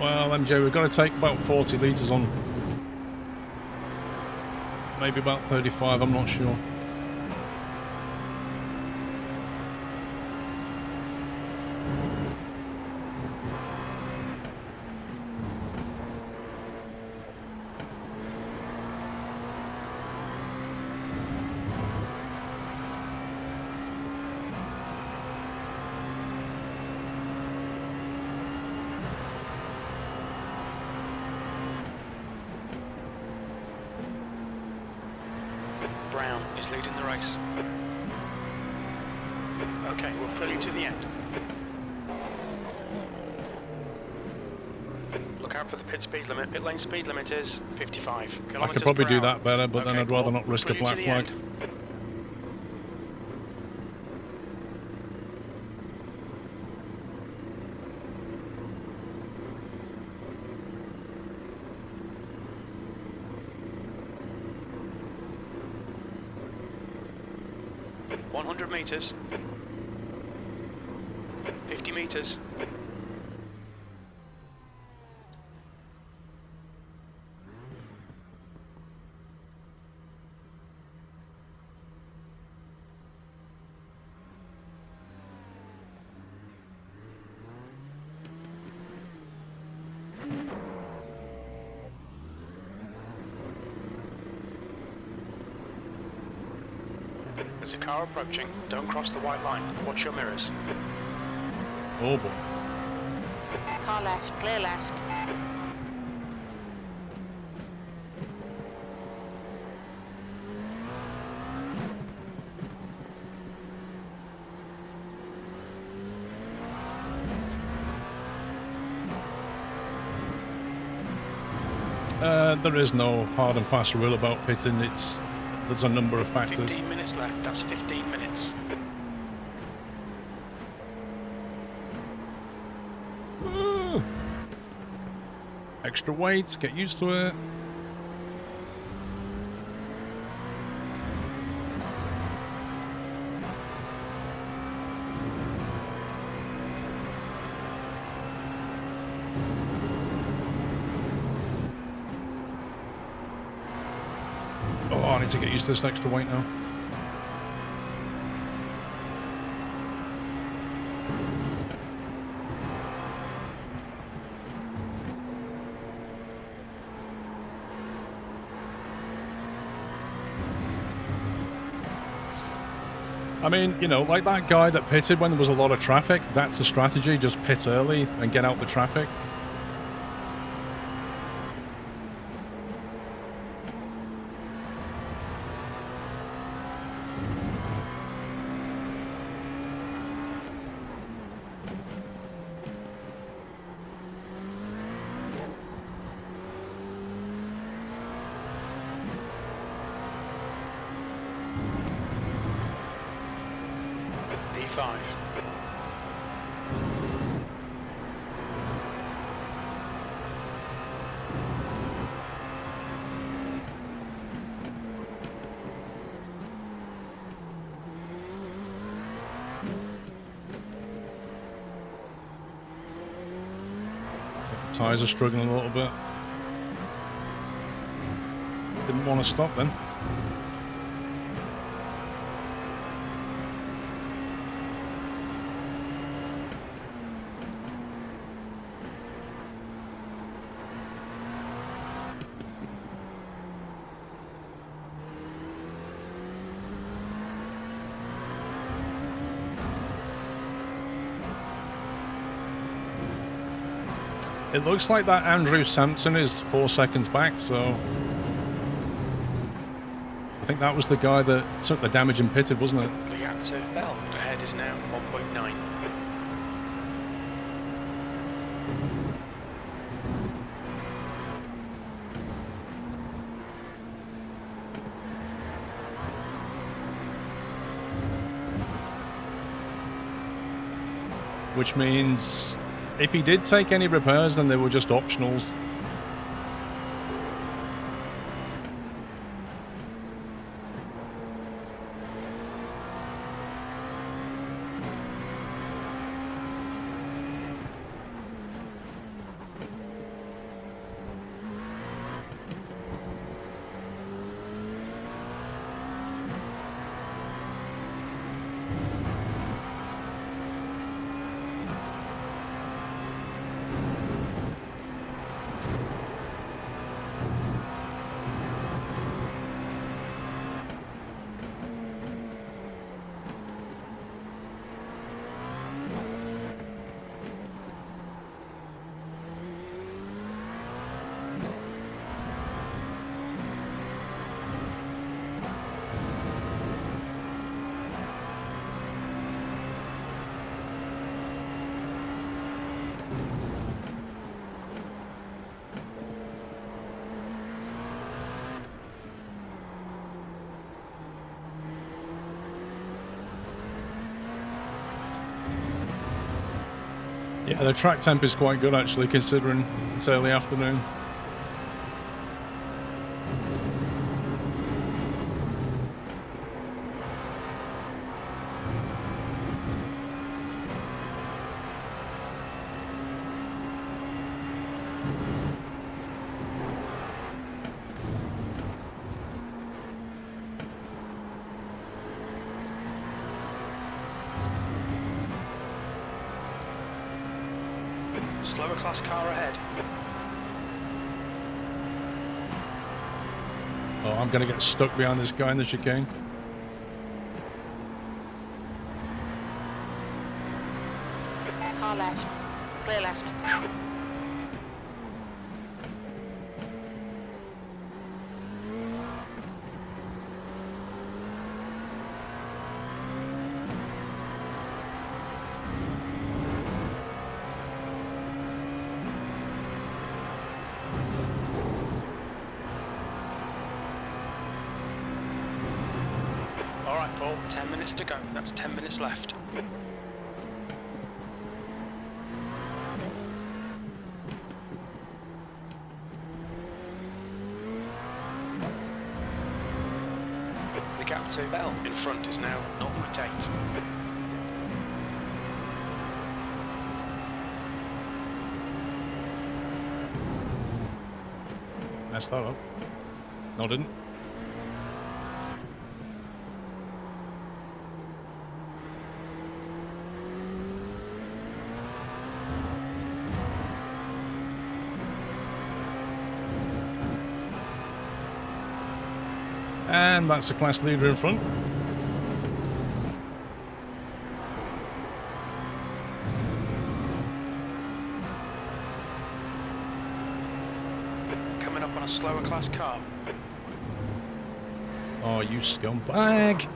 Well, MJ, we've got to take about 40 litres on. Maybe about 35, I'm not sure. Brown is leading the race. Okay, we'll fill you to the end. Look out for the pit speed limit. Pit lane speed limit is 55 kilometers I could probably per do hour. that better, but then I'd rather not risk a fill you black to the flag. end. $100 meters. 50 meters. There's a car approaching. Don't cross the white line. Watch your mirrors. Oh boy. Car left, clear left. There is no hard and fast rule about pitting. There's a number of factors. 15 minutes left. That's 15 minutes. Extra weight, get used to it. Oh, I need to get used to this extra weight now. I mean, you know, like that guy that pitted when there was a lot of traffic, that's the strategy, just pit early and get out the traffic. P5. The tyres are struggling a little bit. Didn't want to stop then. It looks like that Andrew Sampson is 4 seconds back, so I think that was the guy that took the damage and pitted, wasn't it? The gap to Bell ahead is now 1.9. Which means if he did take any repairs, then they were just optionals. Yeah, the track temp is quite good actually, considering it's early afternoon. Slower class car ahead. Oh, I'm going to get stuck behind this guy in the chicane. Car left. Clear left. Alright, Paul, 10 minutes to go. That's 10 minutes left. The gap to Bell in front is now 0.8. Messed that up. No, I didn't. And that's the class leader in front. Coming up on a slower class car. Oh, you scumbag.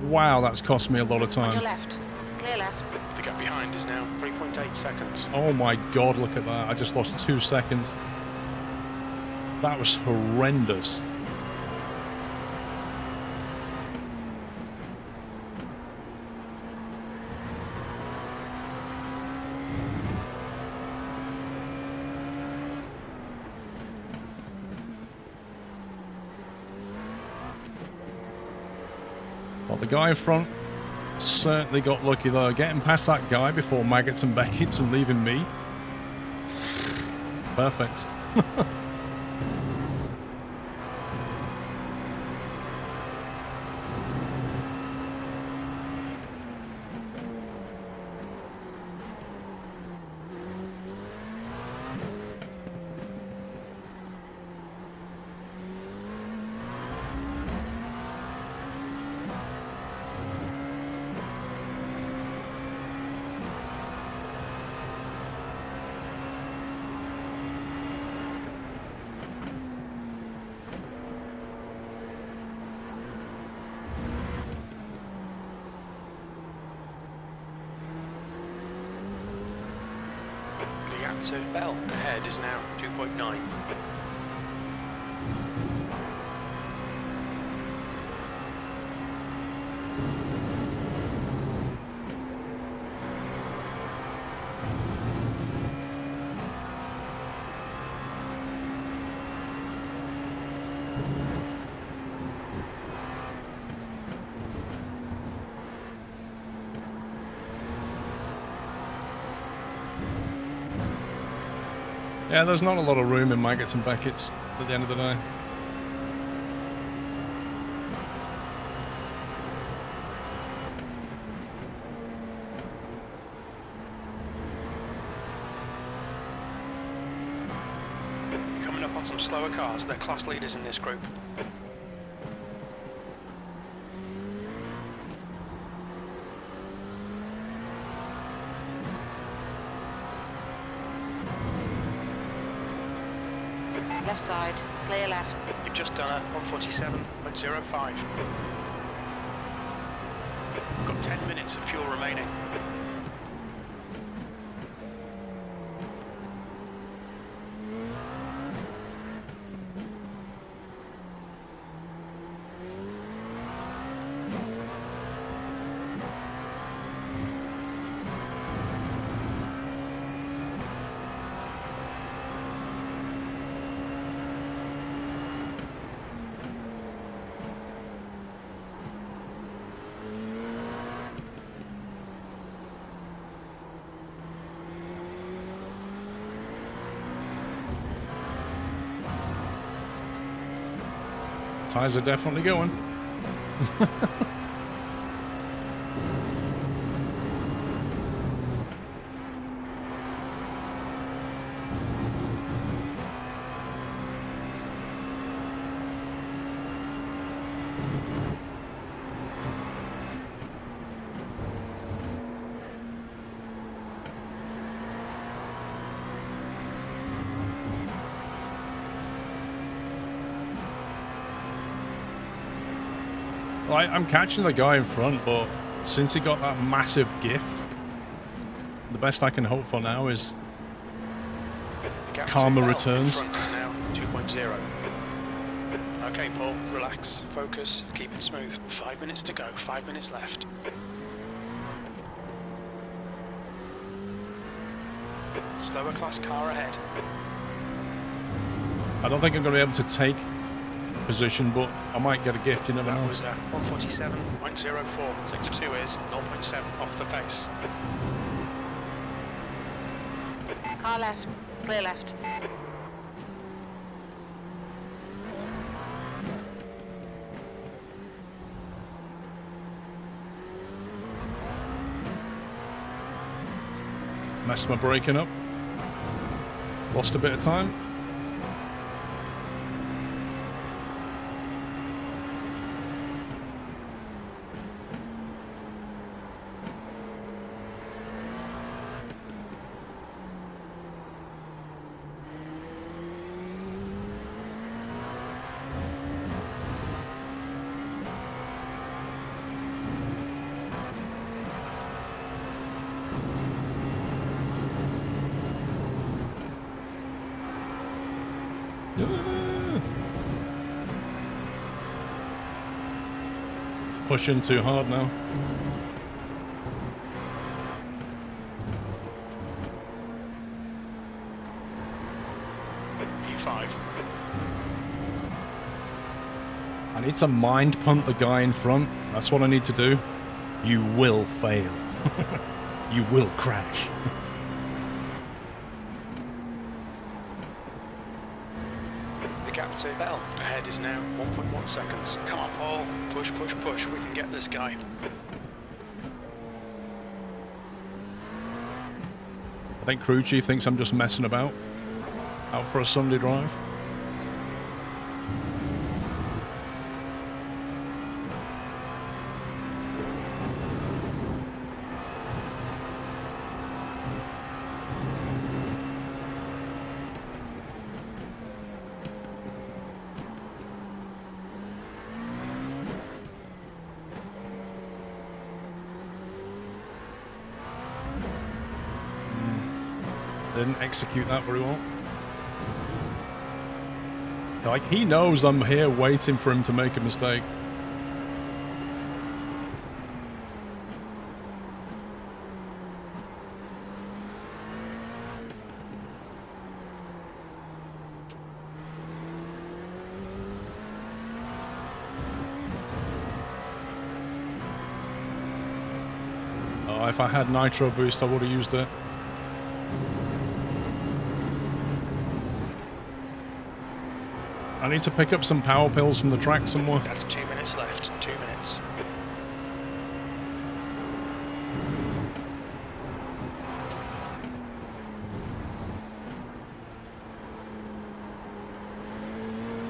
Wow, that's cost me a lot of On your time. left. Clear left. The gap behind is now 3.8 seconds. Oh my god, look at that. I just lost 2 seconds. That was horrendous. Well, the guy in front certainly got lucky though. Getting past that guy before Maggots and Beckett's and leaving me. Perfect. The gap to Bell ahead is now 2.9. Yeah, there's not a lot of room in Maggots and Beckett's at the end of the day. Coming up on some slower cars, they're class leaders in this group. Left side. Clear left. You've just done a 147.05. Got 10 minutes of fuel remaining. Tyres are definitely going. I'm catching the guy in front, but since he got that massive gift, the best I can hope for now is karma returns. Front is now 2.0. Okay, Paul, relax, focus, keep it smooth. 5 minutes to go, 5 minutes left. Slower class car ahead. I don't think I'm going to be able to take position, but I might get a gift, you never know. That was 147.04. Sector 2 is 0.7 off the pace. Car left. Clear left. Messed my braking up. Lost a bit of time. Pushing too hard now. E5. I need to mind punt the guy in front. That's what I need to do. You will fail. You will crash. The gap to Bell ahead is now 1.1 seconds. Come on, Paul. Push, push, push. We can get this guy. I think crew chief thinks I'm just messing about. Out for a Sunday drive. Didn't execute that very well. Like, he knows I'm here waiting for him to make a mistake. Oh, if I had nitro boost, I would have used it. I need to pick up some power pills from the track somewhere. That's 2 minutes left. 2 minutes.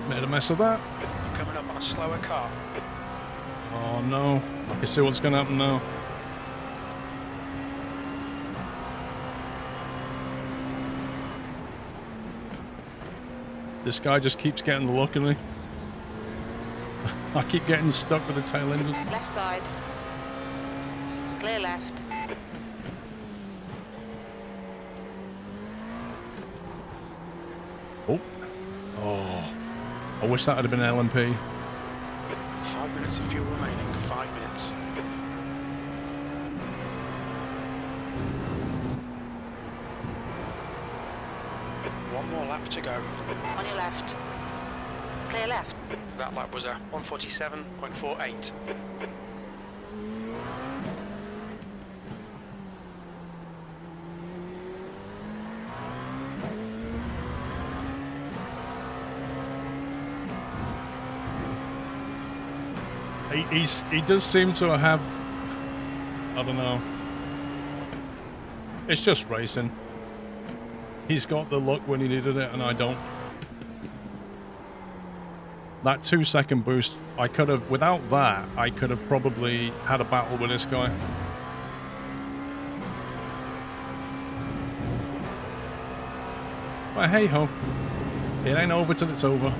Made a mess of that. You're coming up on a slower car. Oh no, I can see what's going to happen now. This guy just keeps getting the look at me. I keep getting stuck with the tail enders. Left side. Clear left. Oh. Oh. I wish that had been LMP. 5 minutes of fuel remaining. 5 minutes. One more lap to go. On your left. Clear left. That lap was a 147.48. he does seem to have, I don't know. It's just racing. He's got the luck when he needed it, and I don't. That 2-second boost, I could have, without that, I could have probably had a battle with this guy. But hey ho, it ain't over till it's over.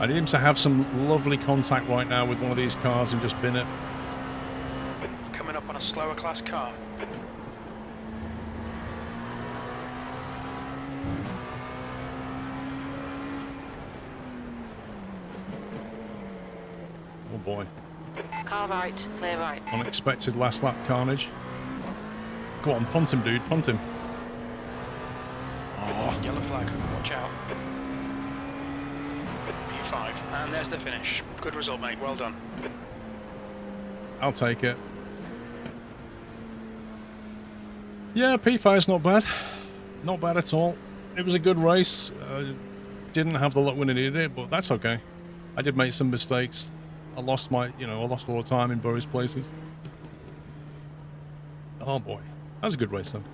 I need him to have some lovely contact right now with one of these cars and just bin it. Coming up on a slower class car. Oh boy. Car right, clear right. Unexpected last lap carnage. Go on, punt him, dude, punt him. Oh. Yellow flag, watch out. P5, and there's the finish. Good result, mate, well done. I'll take it. Yeah, P5's not bad. Not bad at all. It was a good race. Didn't have the luck when I needed it, but that's okay. I did make some mistakes. I lost my, I lost a lot of time in various places. Oh boy. That was a good race though.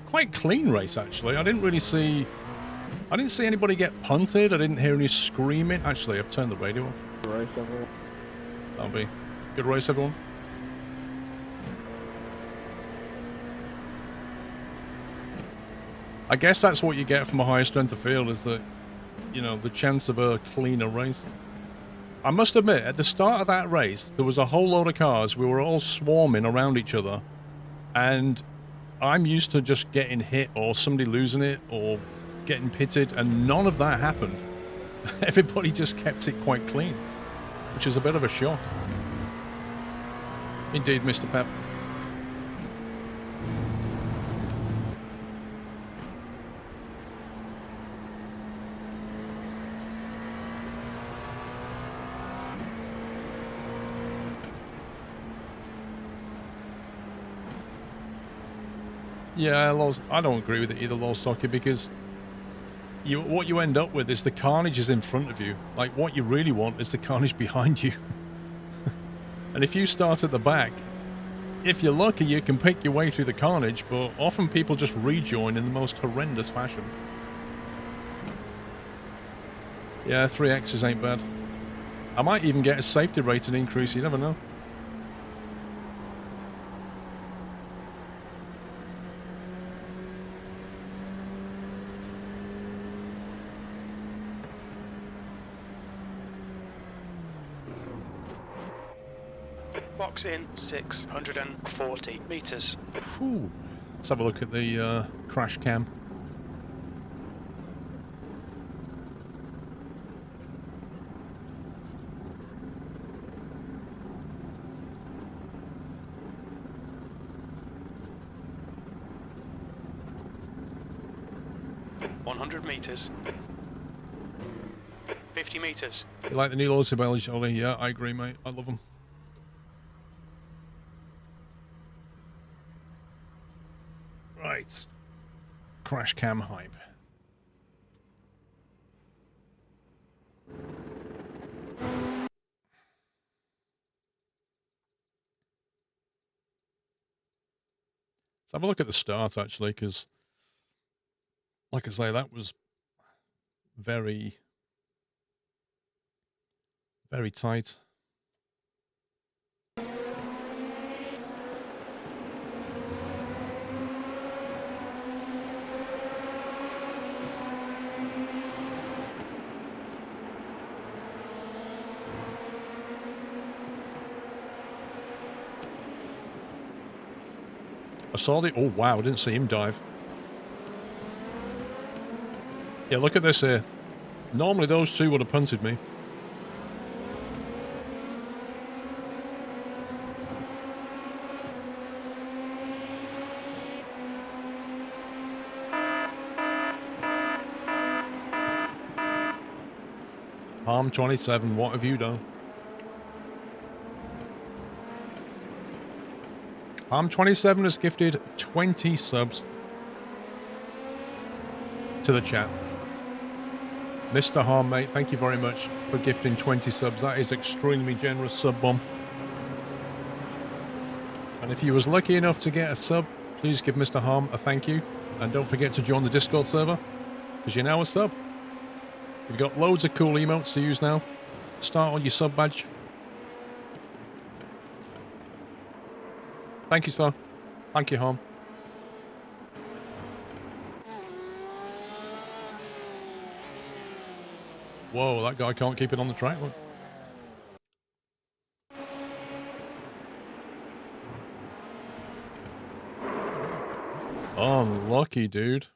Quite clean race actually. I didn't see anybody get punted. I didn't hear any screaming. Actually, I've turned the radio off. Good race, everyone. That'll be good race, everyone. I guess that's what you get from a higher strength of field is that, the chance of a cleaner race. I must admit, at the start of that race, there was a whole load of cars. We were all swarming around each other. And I'm used to just getting hit or somebody losing it or getting pitted, and none of that happened. Everybody just kept it quite clean, which is a bit of a shock. Indeed, Mr. Pep. Yeah, I don't agree with it either, Lolstocky, because what you end up with is the carnage is in front of you. Like, what you really want is the carnage behind you. And if you start at the back, if you're lucky, you can pick your way through the carnage, but often people just rejoin in the most horrendous fashion. Yeah, 3X's ain't bad. I might even get a safety rating increase, you never know. Box in 640 meters. Whew. Let's have a look at the crash cam. Meters. 50 meters. You like the new laws about Ollie? Yeah, I agree, mate. I love them. Right. Crash cam hype. Let's have a look at the start, actually, because, like I say, that was very, very tight. I saw the... Oh, wow, I didn't see him dive. Yeah, look at this here. Normally those two would have punted me. Harm 27, what have you done? Harm 27 has gifted 20 subs to the chat. Mr. Harm, mate, thank you very much for gifting 20 subs. That is extremely generous, Sub Bomb. And if you was lucky enough to get a sub, please give Mr. Harm a thank you. And don't forget to join the Discord server, because you're now a sub. You've got loads of cool emotes to use now. Start on your sub badge. Thank you, sir. Thank you, Harm. Whoa, that guy can't keep it on the track. Look. Unlucky, dude.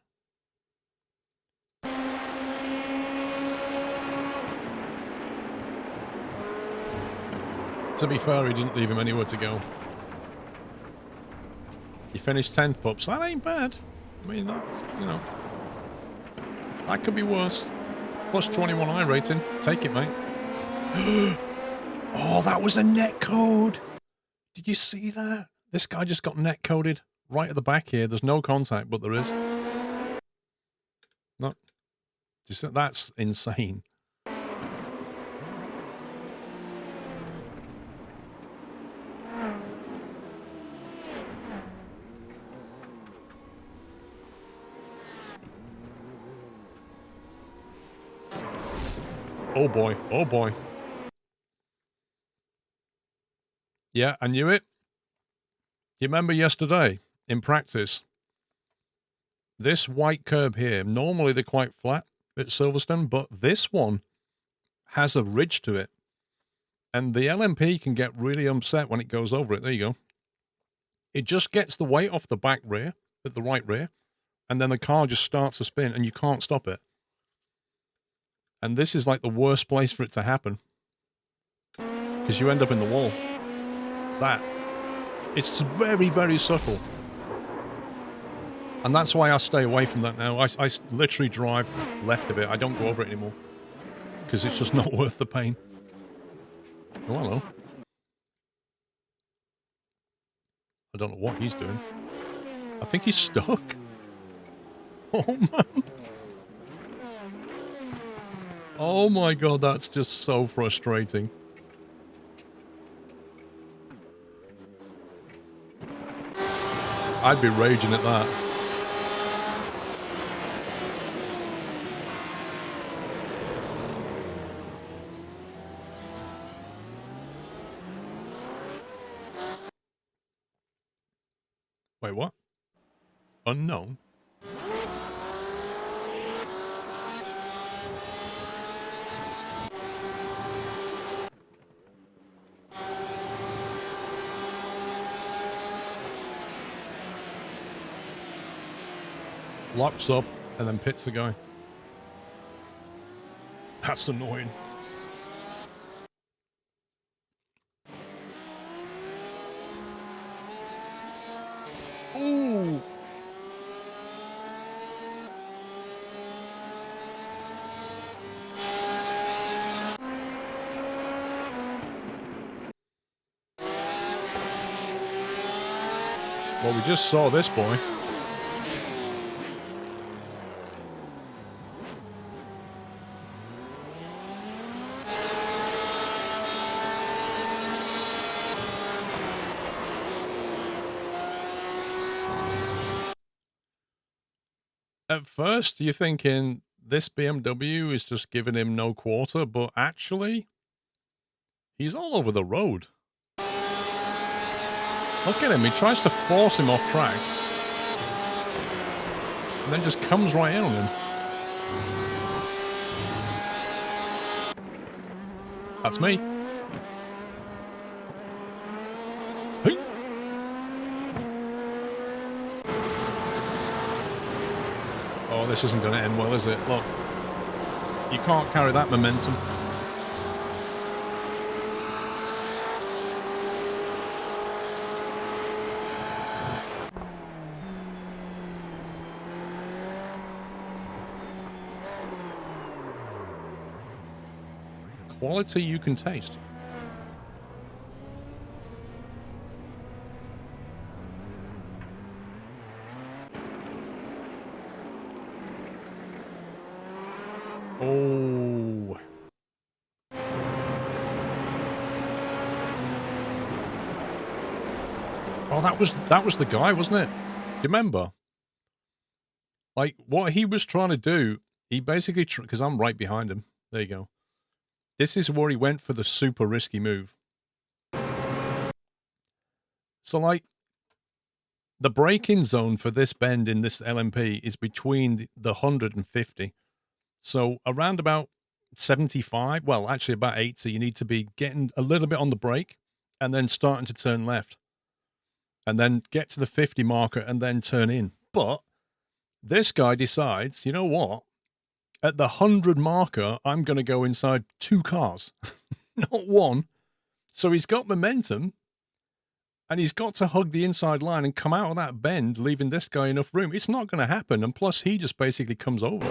To be fair, he didn't leave him anywhere to go. He finished 10th, pups. That ain't bad. I mean, that's, you know, that could be worse. Plus 21 iRacing. Take it, mate. Oh, that was a net code. Did you see that? This guy just got net coded right at the back here. There's no contact, but there is. No. That's insane. Oh boy, oh boy. Yeah, I knew it. You remember yesterday, in practice, this white curb here, normally they're quite flat at Silverstone, but this one has a ridge to it. And the LMP can get really upset when it goes over it. There you go. It just gets the weight off the back rear, at the right rear, and then the car just starts to spin, and you can't stop it. And this is like the worst place for it to happen. Because you end up in the wall. That. It's very, very subtle. And that's why I stay away from that now. I literally drive left of it. I don't go over it anymore. Because it's just not worth the pain. Oh, hello. I don't know what he's doing. I think he's stuck. Oh, man. Oh my god, that's just so frustrating. I'd be raging at that. Wait, what? Unknown? Locks up and then pits the guy. That's annoying. Ooh. Well, we just saw this boy. At first, you're thinking this BMW is just giving him no quarter, but actually, he's all over the road. Look at him, he tries to force him off track. And then just comes right in on him. That's me. Hey. Oh, this isn't going to end well, is it? Look. You can't carry that momentum. quality you can taste. Oh. Oh, that was the guy, wasn't it? Do you remember? Like, what he was trying to do, he basically, because I'm right behind him. There you go. This is where he went for the super risky move. So, like, the braking zone for this bend in this LMP is between the 100 and 50. So, around about 75, well, actually about 80, you need to be getting a little bit on the brake and then starting to turn left. And then get to the 50 marker and then turn in. But this guy decides, you know what? At the 100 marker, I'm going to go inside 2 cars, not 1. So he's got momentum, and he's got to hug the inside line and come out of that bend, leaving this guy enough room. It's not going to happen, and plus he just basically comes over.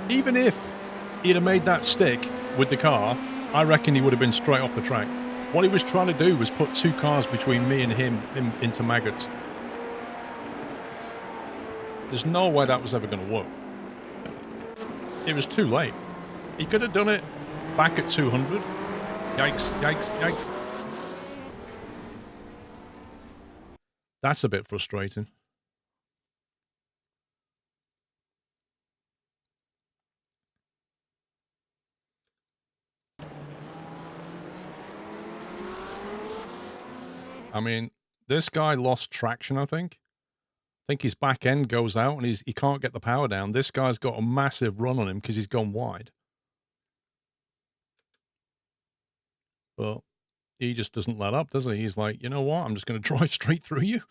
Even if he'd have made that stick with the car, I reckon he would have been straight off the track. What he was trying to do was put 2 cars between me and him into maggots. There's no way that was ever going to work. It was too late. He could have done it back at 200. Yikes, yikes, yikes. That's a bit frustrating. I mean, this guy lost traction, I think. I think his back end goes out and he can't get the power down. This guy's got a massive run on him because he's gone wide. But he just doesn't let up, does he? He's like, you know what? I'm just going to drive straight through you.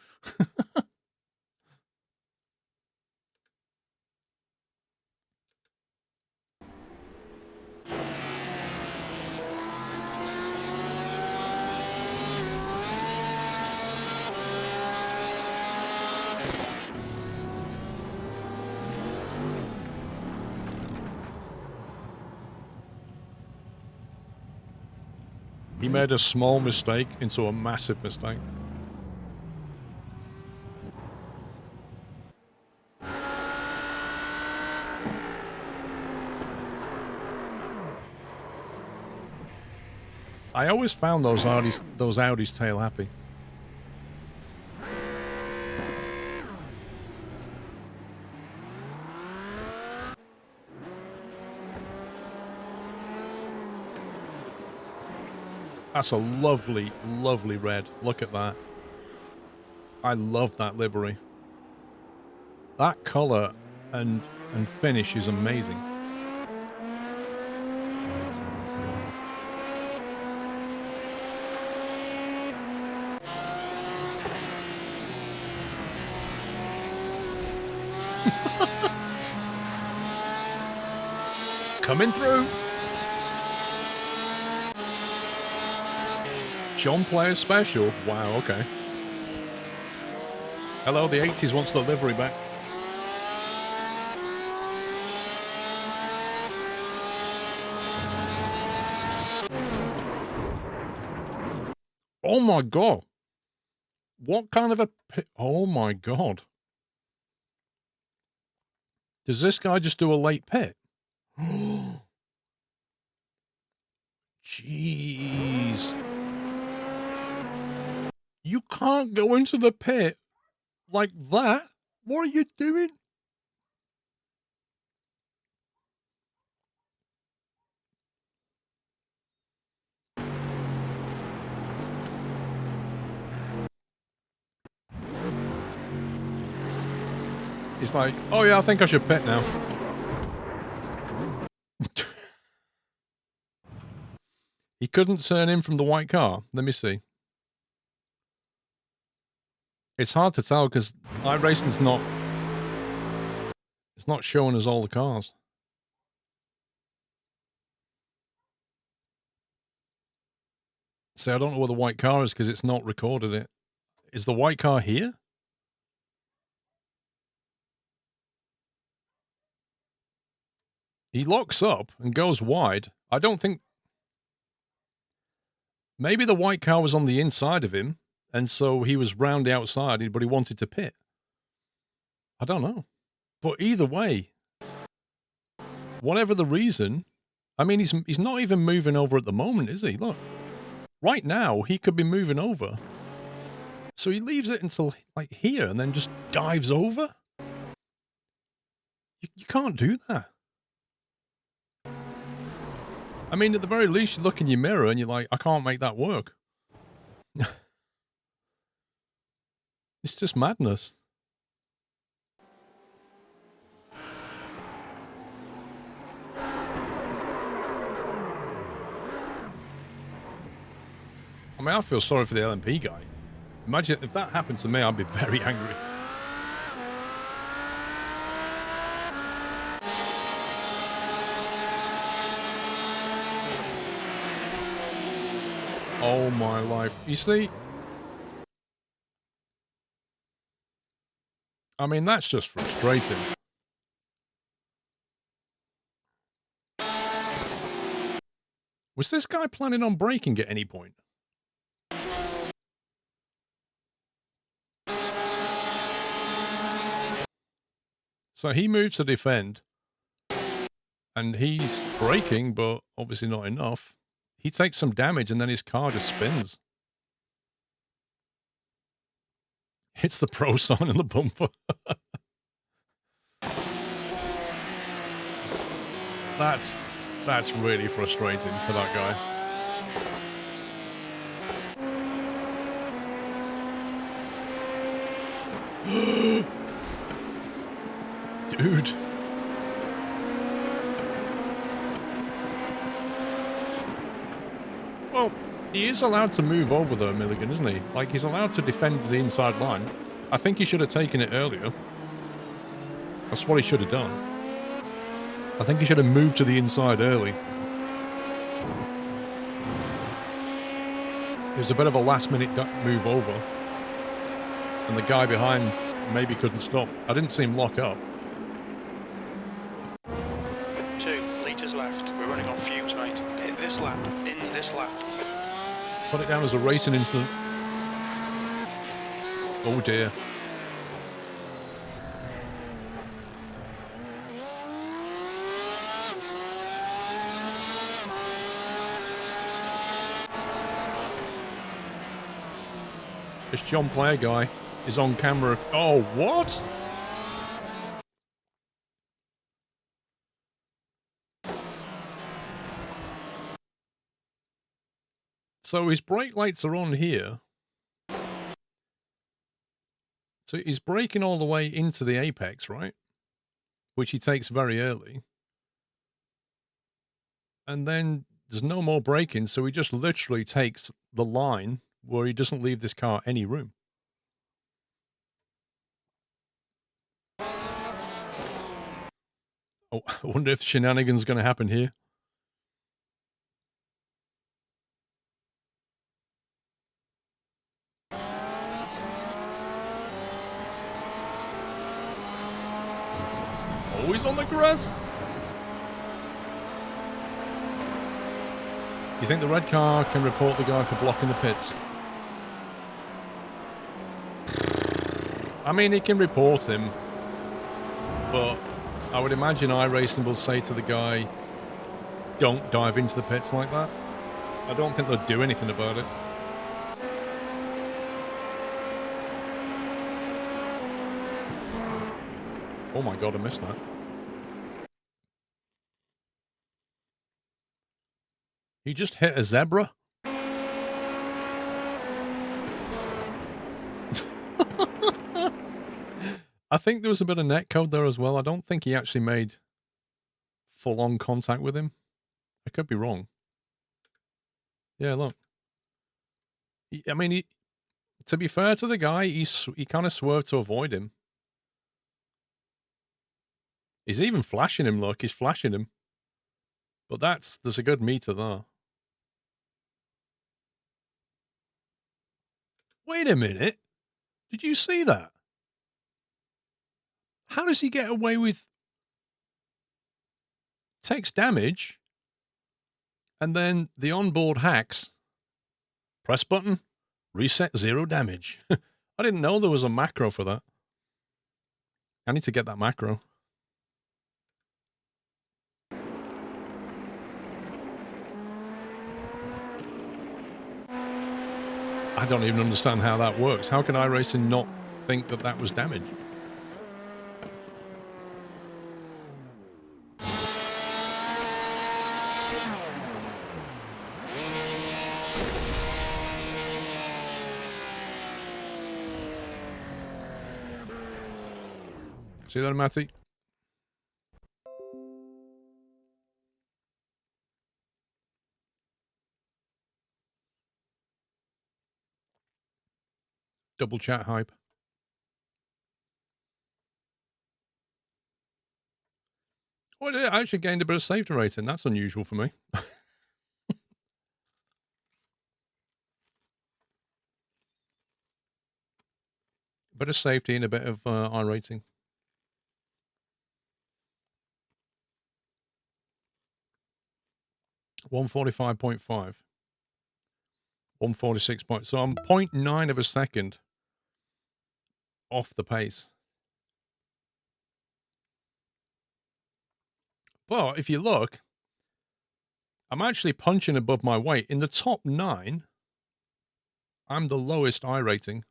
He made a small mistake into a massive mistake. I always found those Audis tail happy. That's a lovely, lovely red. Look at that. I love that livery. That color and finish is amazing. Coming through. John Player Special. Wow, okay. Hello, the 80s wants the livery back. Oh my god. What kind of a pit? Oh my god. Does this guy just do a late pit? Jeez. You can't go into the pit like that. What are you doing? He's like, oh yeah, I think I should pit now. He couldn't turn in from the white car. Let me see. It's hard to tell because iRacing's not... It's not showing us all the cars. See, I don't know where the white car is because it's not recorded it. Is the white car here? He locks up and goes wide. I don't think... Maybe the white car was on the inside of him, and so he was round the outside, but he wanted to pit. I don't know. But either way, whatever the reason, I mean, he's not even moving over at the moment, is he? Look. Right now, he could be moving over. So he leaves it until, like, here, and then just dives over? You can't do that. I mean, at the very least, you look in your mirror and you're like, I can't make that work. It's just madness. I mean, I feel sorry for the LMP guy. Imagine if that happened to me, I'd be very angry. Oh my life. You see? I mean, that's just frustrating. Was this guy planning on braking at any point? So he moves to defend, and he's braking, but obviously not enough. He takes some damage, and then his car just spins. Hits the pro sign on the bumper. That's really frustrating for that guy. Dude. Well, he is allowed to move over though, Milligan, isn't he? Like, he's allowed to defend the inside line. I think he should have taken it earlier. That's what he should have done. I think he should have moved to the inside early. It was a bit of a last-minute move over. And the guy behind maybe couldn't stop. I didn't see him lock up. 2 litres left. We're running on fumes, mate. Hit this lap. In this lap. Put it down as a racing incident. Oh dear. This John Player guy is on camera. Oh, what? So his brake lights are on here. So he's braking all the way into the apex, right? Which he takes very early. And then there's no more braking, so he just literally takes the line where he doesn't leave this car any room. Oh, I wonder if shenanigans going to happen here. Oh, he's on the grass. You think the red car can report the guy for blocking the pits? I mean, he can report him, but I would imagine iRacing will say to the guy, don't dive into the pits like that. I don't think they'll do anything about it. Oh my god, I missed that. He just hit a zebra? I think there was a bit of netcode there as well. I don't think he actually made full-on contact with him. I could be wrong. Yeah, look. I mean, to be fair to the guy, he kind of swerved to avoid him. He's even flashing him, look. He's flashing him. But there's a good meter there. Wait a minute. Did you see that? How does he get away with takes damage, and then the onboard hacks. Press button, reset 0 damage. I didn't know there was a macro for that. I need to get that macro. I don't even understand how that works. How can iRacing not think that that was damage? See that, Matty? Double chat hype. Well, I actually gained a bit of safety rating. That's unusual for me. Bit of safety and a bit of I rating. .145.5. 146 points. So I'm 0.9 of a second off the pace. But if you look, I'm actually punching above my weight. In the top 9, I'm the lowest I rating.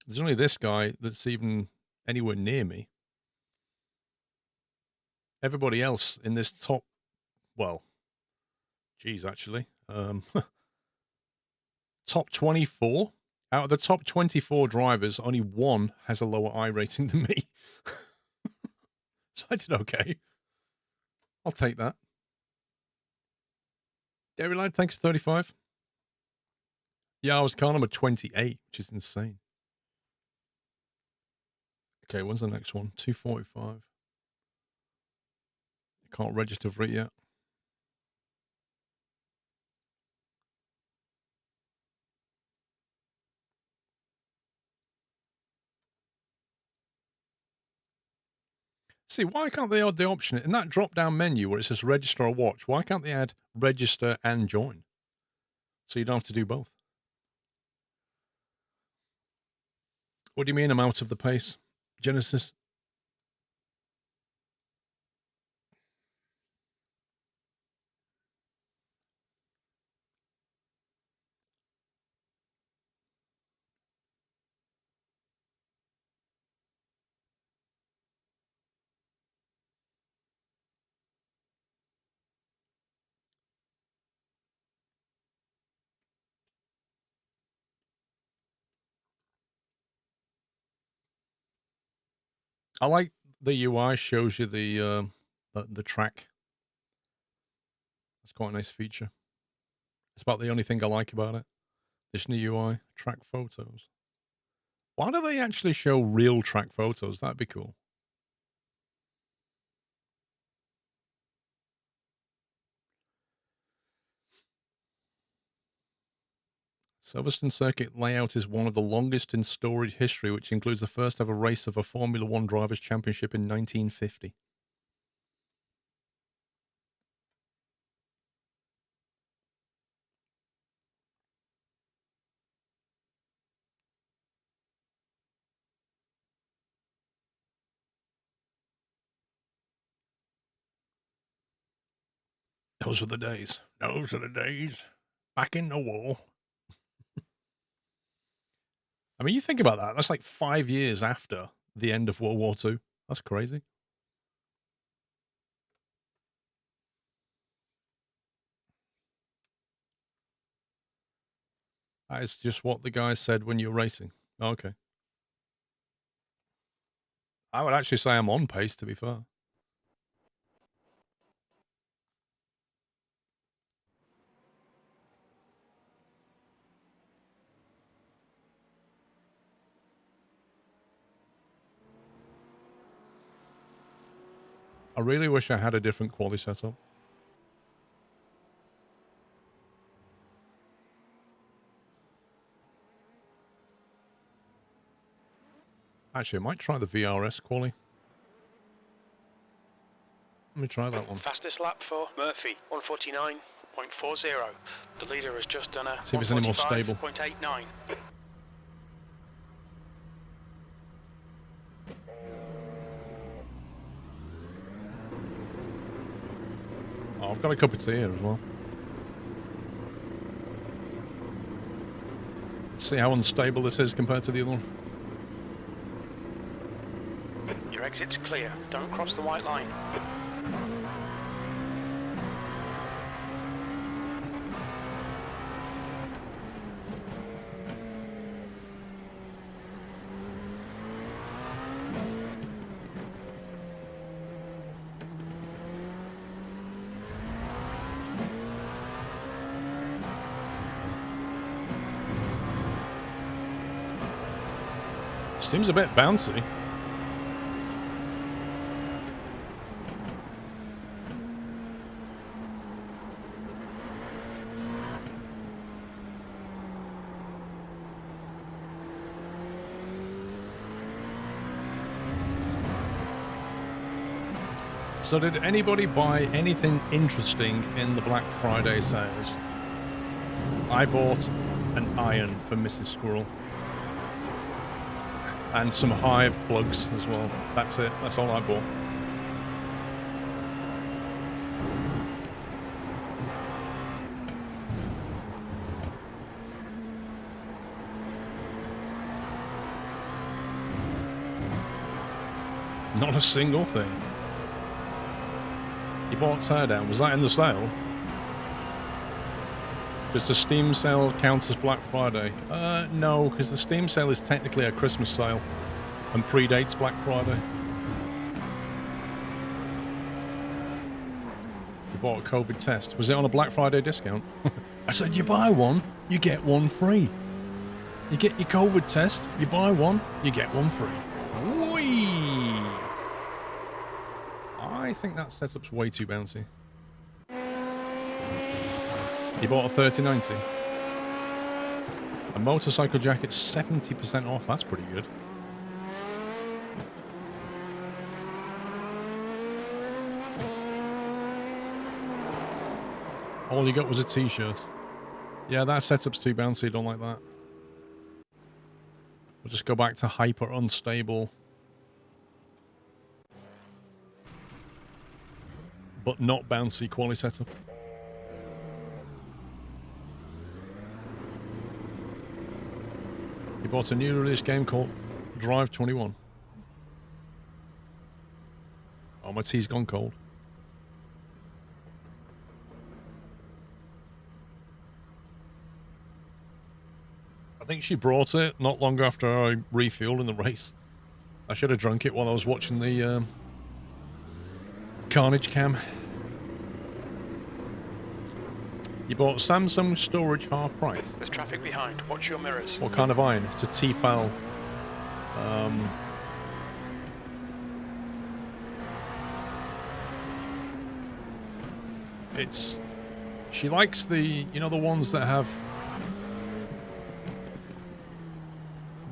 There's only this guy that's even anywhere near me. Everybody else in this top, well, geez, actually, top 24. Out of the top 24 drivers, only one has a lower I rating than me. So I did okay. I'll take that. Dairyline, thanks for 35. Yeah, I was calling him a 28, which is insane. Okay, when's the next one? 245. Can't register for it yet. See, why can't they add the option in that drop-down menu where it says register or watch? Why can't they add register and join? So you don't have to do both. What do you mean I'm out of the pace? Genesis? I like the UI shows you the track. That's quite a nice feature. It's about the only thing I like about it. This new UI, track photos. Why do they actually show real track photos? That'd be cool. Silverstone Circuit layout is one of the longest in storied history, which includes the first ever race of a Formula One Drivers' Championship in 1950. Those are the days. Those are the days. Back in the war. I mean, you think about that. That's like 5 years after the end of World War II. That's crazy. That is just what the guy said when you're racing. Okay. I would actually say I'm on pace, to be fair. I really wish I had a different quality setup. Actually, I might try the VRS quality. Let me try that one. Fastest lap for Murphy, 149.40. The leader has just done a See if it's any more stable. 145.89. Oh, I've got a cup of tea here as well. Let's see how unstable this is compared to the other one. Your exit's clear. Don't cross the white line. Seems a bit bouncy. So did anybody buy anything interesting in the Black Friday sales? I bought an iron for Mrs. Squirrel. And some hive plugs as well. That's it. That's all I bought. Not a single thing. You bought teardown. Was that in the sale? Does the Steam sale count as Black Friday? No, because the Steam sale is technically a Christmas sale and predates Black Friday. You bought a COVID test. Was it on a Black Friday discount? I said, you buy one, you get one free. You get your COVID test, you buy one, you get one free. Whee! I think that setup's way too bouncy. You bought a 3090. A motorcycle jacket 70% off. That's pretty good. All you got was a t-shirt. Yeah, that setup's too bouncy. Don't like that. We'll just go back to hyper unstable. But not bouncy quality setup. He bought a new release game called Drive 21. Oh, my tea's gone cold. I think she brought it not long after I refueled in the race. I should have drunk it while I was watching the Carnage cam. You bought Samsung storage half price. There's traffic behind. Watch your mirrors. What kind of iron? It's a Tefal. It's... She likes the... You know the ones that have...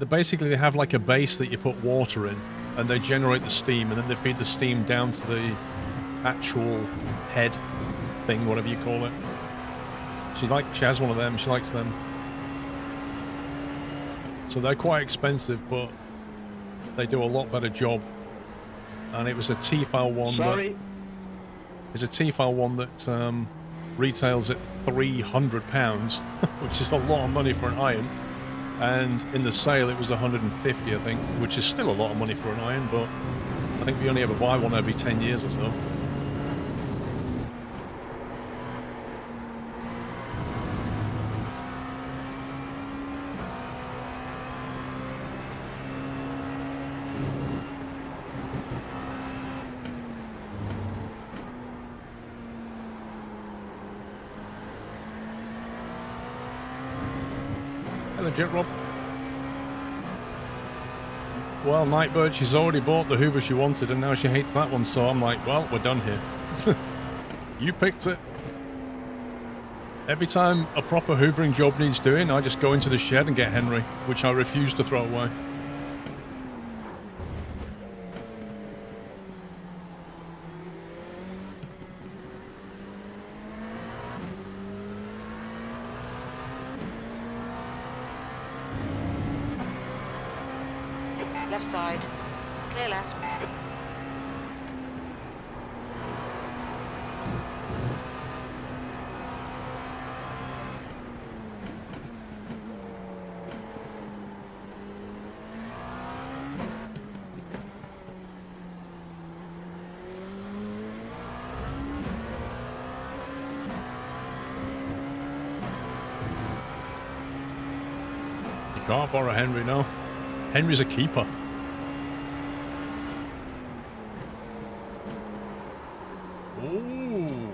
Basically, they have like a base that you put water in, and they generate the steam, and then they feed the steam down to the actual head thing, whatever you call it. She has one of them. She likes them. So they're quite expensive, but they do a lot better job. And it was a Tefal one. Sorry. It's a Tefal one that retails at £300, which is a lot of money for an iron. And in the sale, it was 150, I think, which is still a lot of money for an iron, but I think we only ever buy one every 10 years or so. Jet Rob. Well, Nightbird, she's already bought the Hoover she wanted and now she hates that one, so I'm like, well, we're done here. You picked it. Every time a proper hoovering job needs doing, I just go into the shed and get Henry, which I refuse to throw away. left side. Clear left. Can't borrow Henry, no. Henry's a keeper. Ooh.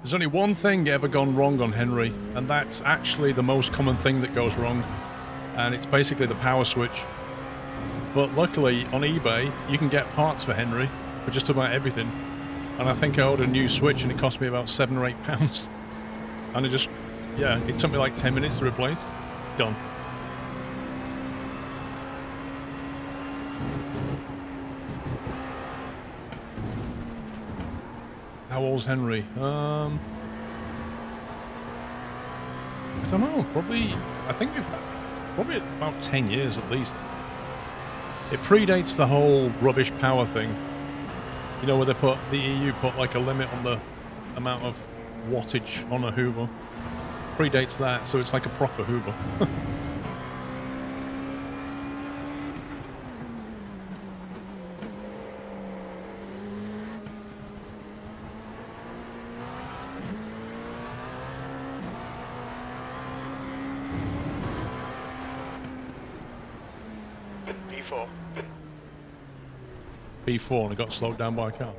There's only one thing ever gone wrong on Henry, and that's actually the most common thing that goes wrong. And it's basically the power switch. But luckily, on eBay, you can get parts for Henry for just about everything. And I think I ordered a new switch and it cost me about £7 or £8. And it just, yeah, it took me like 10 minutes to replace. Done. How old's Henry? I don't know. Probably, I think probably about 10 years at least. It predates the whole rubbish power thing. You know, where the EU put like a limit on the amount of wattage on a Hoover. Predates that, so it's like a proper Hoover. P4. P4 and it got slowed down by a car.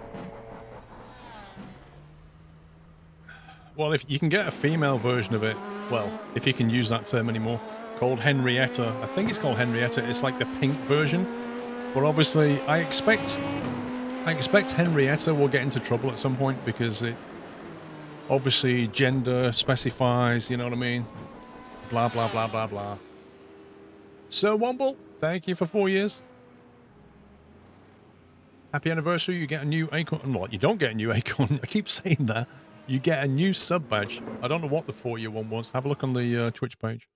Well, if you can get a female version of it, well, if you can use that term anymore, called Henrietta. I think it's called Henrietta. It's like the pink version. But obviously, I expect Henrietta will get into trouble at some point because it obviously gender specifies, you know what I mean? Blah, blah, blah, blah, blah. So, Womble, thank you for 4 years. Happy anniversary. You get a new acorn. Well, you don't get a new acorn. I keep saying that. You get a new sub badge. I don't know what the 4-year one was. Have a look on the Twitch page.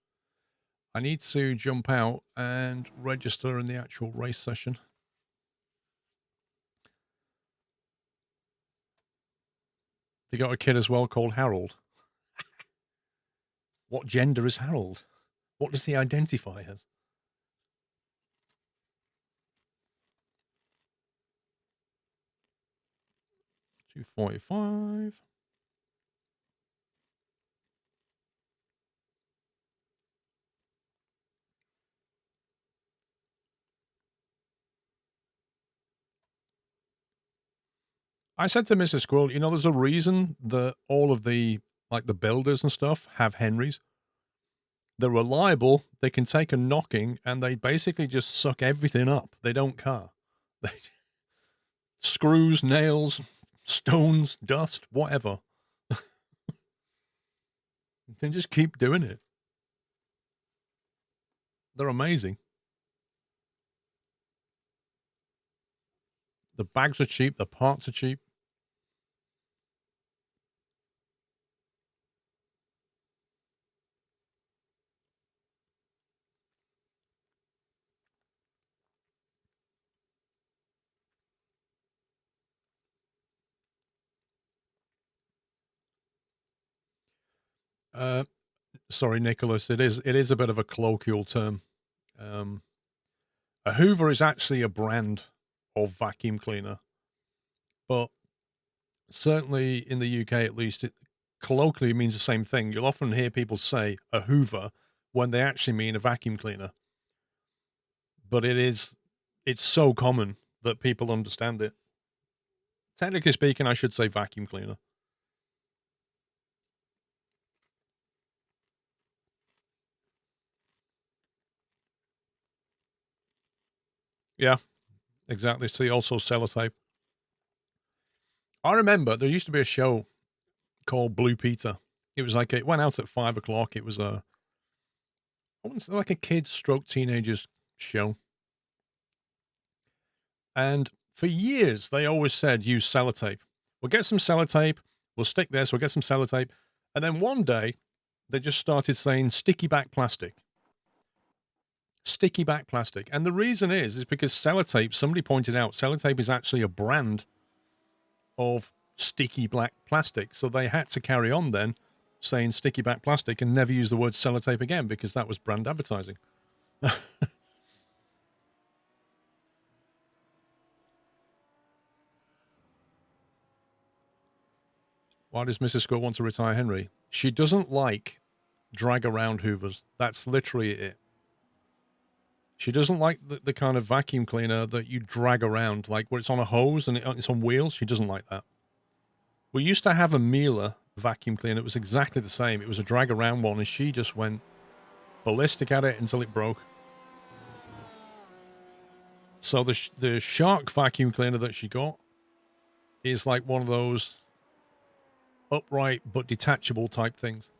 I need to jump out and register in the actual race session. They got a kid as well called Harold. What gender is Harold? What does he identify as? $245. I said to Mrs. Squirrel, you know, there's a reason that all of the, like the builders and stuff have Henrys. They're reliable, they can take a knocking, and they basically just suck everything up. They don't care. Screws, nails, stones, dust, whatever. They just keep doing it. They're amazing. The bags are cheap, the parts are cheap. Sorry, Nicholas. It is a bit of a colloquial term. A Hoover is actually a brand of vacuum cleaner, but certainly in the UK, at least, it colloquially means the same thing. You'll often hear people say a Hoover when they actually mean a vacuum cleaner. But it's so common that people understand it. Technically speaking, I should say vacuum cleaner. Yeah, exactly. So you also sellotape. I remember there used to be a show called Blue Peter. It was like, it went out at 5 o'clock. It was I wouldn't say like a kids stroke teenagers show. And for years, they always said, use sellotape. We'll get some sellotape. We'll stick this. We'll get some sellotape. And then one day, They just started saying sticky back plastic. Sticky back plastic. And the reason is because sellotape, somebody pointed out, sellotape is actually a brand of sticky black plastic. So they had to carry on then saying sticky back plastic and never use the word sellotape again because that was brand advertising. Why does Mrs. Squirrel want to retire Henry? She doesn't like drag around hoovers. That's literally it. She doesn't like the kind of vacuum cleaner that you drag around, like where it's on a hose and it's on wheels. She doesn't like that. We used to have a Miele vacuum cleaner. It was exactly the same. It was a drag around one, and she just went ballistic at it until it broke. So the Shark vacuum cleaner that she got is like one of those upright but detachable type things.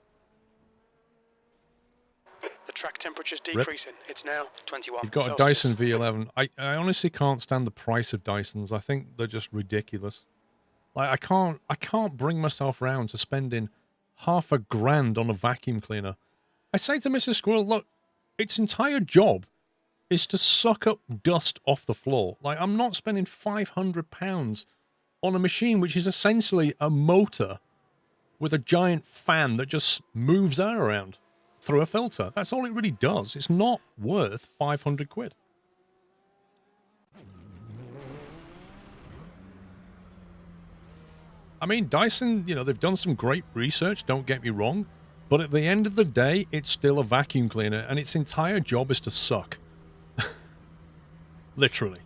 The track temperature's decreasing. It's now 21. You've got a Celsius. Dyson V11. I honestly can't stand the price of Dysons. I think they're just ridiculous. Like I can't bring myself around to spending $1,000 on a vacuum cleaner. I say to Mrs. Squirrel, look, its entire job is to suck up dust off the floor. Like, I'm not spending £500 on a machine which is essentially a motor with a giant fan that just moves air around through a filter. That's all it really does. It's not worth 500 quid. I mean, Dyson, you know, they've done some great research, don't get me wrong, but at the end of the day, it's still a vacuum cleaner, and its entire job is to suck. Literally.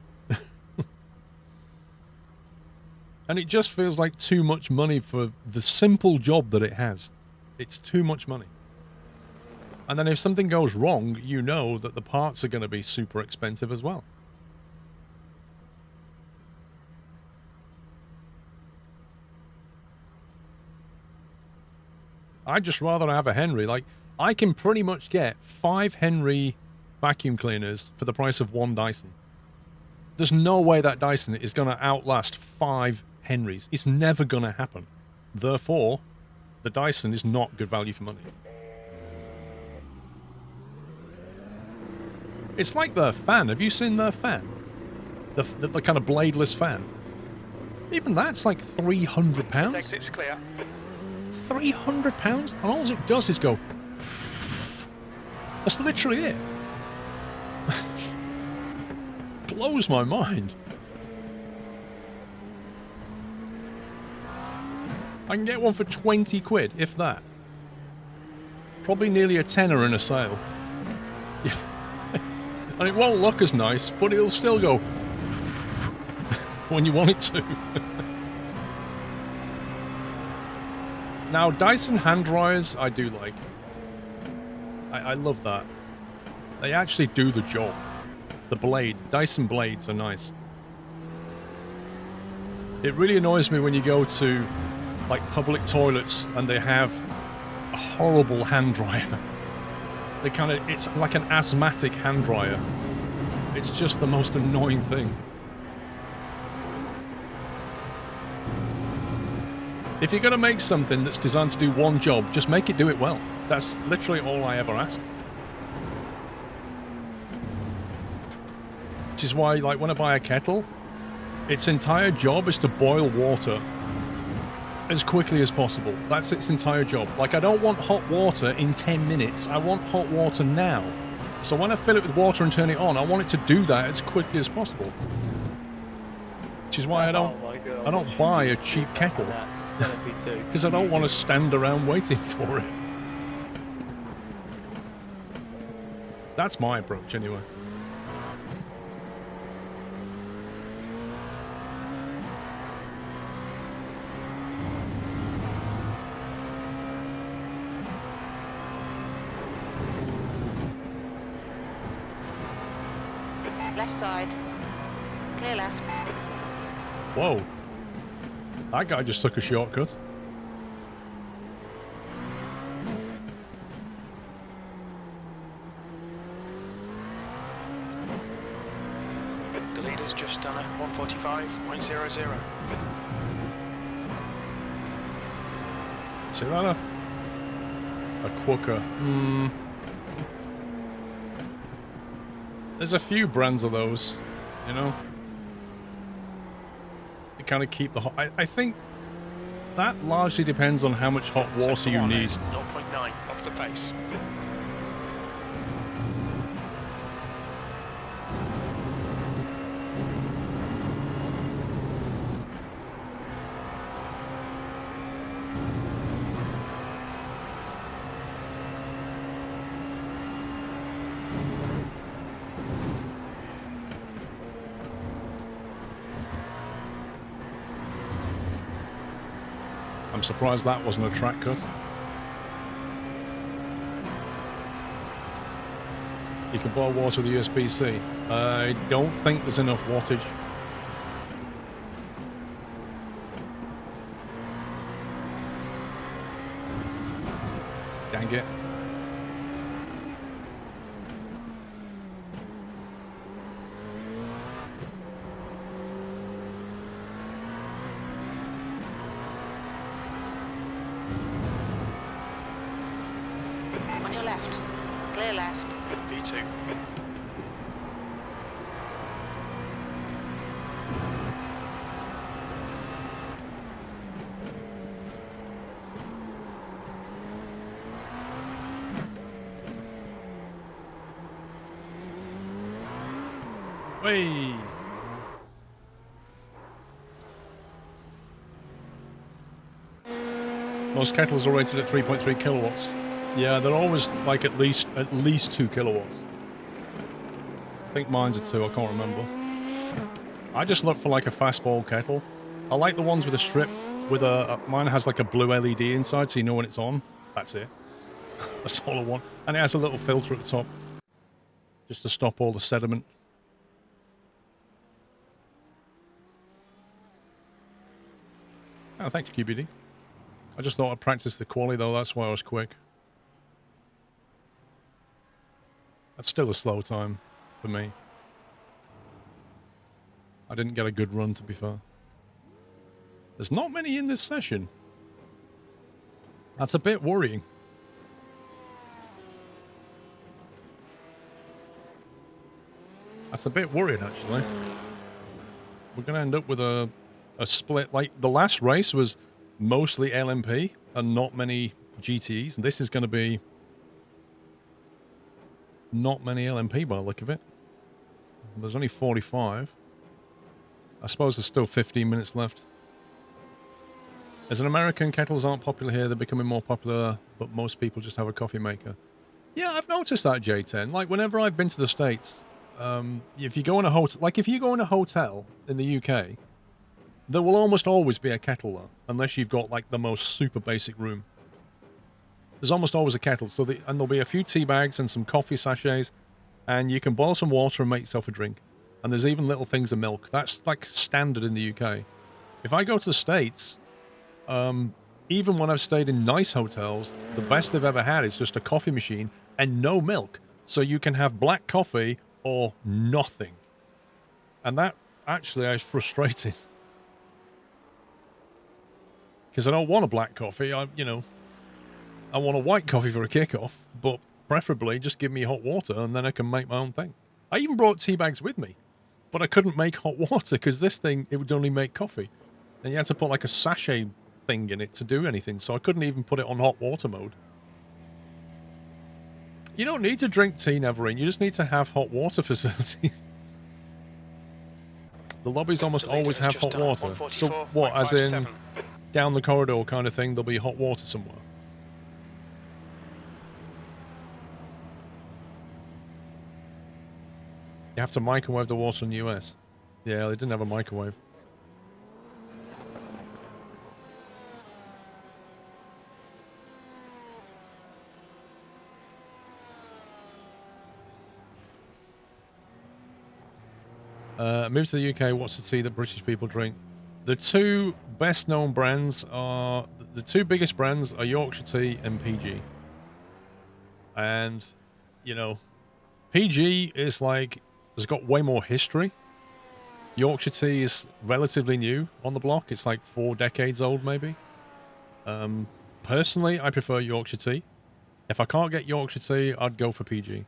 And it just feels like too much money for the simple job that it has. It's too much money. And then if something goes wrong, you know that the parts are going to be super expensive as well. I'd just rather have a Henry. Like, I can pretty much get 5 Henry vacuum cleaners for the price of 1 Dyson. There's no way that Dyson is going to outlast 5 Henrys. It's never going to happen. Therefore, the Dyson is not good value for money. It's like their fan. Have you seen their fan? The kind of bladeless fan. Even that's like £300. Exit's clear. £300? And all it does is go... That's literally it. Blows my mind. I can get one for 20 quid, if that. Probably nearly a tenner in a sale. Yeah. And it won't look as nice, but it'll still go when you want it to. Now, Dyson hand dryers, I do like. I love that. They actually do the job. The blade, Dyson blades are nice. It really annoys me when you go to, like, public toilets and they have a horrible hand dryer. They kind of, it's like an asthmatic hand dryer. It's just the most annoying thing. If you're going to make something that's designed to do one job, just make it do it well. That's literally all I ever ask. Which is why, like, when I buy a kettle, its entire job is to boil water as quickly as possible. That's its entire job. Like, I don't want hot water in 10 minutes. I want hot water now. So when I fill it with water and turn it on, I want it to do that as quickly as possible. Which is why I don't buy a cheap kettle. Because I don't want to stand around waiting for it. That's my approach, anyway. Left side. Clear left. Whoa. That guy just took a shortcut. The leader's just done a 145.00. See that? A Quooker. There's a few brands of those, you know? They kind of keep the hot... I think that largely depends on how much hot water you need. 0.9 off the pace. I'm surprised that wasn't a track cut. You can boil water with USB-C. I don't think there's enough wattage. Dang it. On your left. Clear left. V2. Whey! Most kettles are rated at 3.3 kilowatts. Yeah, they're always like at least 2 kilowatts. I think mine's a 2, I can't remember. I just look for like a fastball kettle. I like the ones with a strip with mine has like a blue LED inside so you know when it's on. That's it. That's all I want. And it has a little filter at the top. Just to stop all the sediment. Oh, thanks, QBD. I just thought I'd practice the quali though, that's why I was quick. That's still a slow time for me. I didn't get a good run, to be fair. There's not many in this session. That's a bit worrying. That's a bit worried, actually. We're going to end up with a split. Like, the last race was mostly LMP and not many GTEs. And this is going to be not many LMP by the look of it. There's only 45. I suppose there's still 15 minutes left. As an American, kettles aren't popular here. They're becoming more popular, but most people just have a coffee maker. Yeah, I've noticed that, J10. Like, whenever I've been to the States, if you go in a hotel, like if you go in a hotel in the UK, there will almost always be a kettle there, unless you've got like the most super basic room. There's almost always a kettle, and there'll be a few tea bags and some coffee sachets, and you can boil some water and make yourself a drink. And there's even little things of milk. That's like standard in the UK. If I go to the States, even when I've stayed in nice hotels, the best they've ever had is just a coffee machine and no milk. So you can have black coffee or nothing. And that actually is frustrating. Because I don't want a black coffee. I want a white coffee for a kickoff, but preferably just give me hot water and then I can make my own thing. I even brought tea bags with me, but I couldn't make hot water because this thing, it would only make coffee. And you had to put like a sachet thing in it to do anything, so I couldn't even put it on hot water mode. You don't need to drink tea, Neverine. You just need to have hot water facilities. The lobbies almost always have hot water. So what, as in down the corridor kind of thing, there'll be hot water somewhere? You have to microwave the water in the US. Yeah, they didn't have a microwave. Move to the UK, what's the tea that British people drink? The two best known brands are... The two biggest brands are Yorkshire Tea and PG. And, you know, PG is like... It's got way more history. Yorkshire Tea is relatively new on the block. It's like 4 decades old, maybe. Personally, I prefer Yorkshire Tea. If I can't get Yorkshire Tea, I'd go for PG.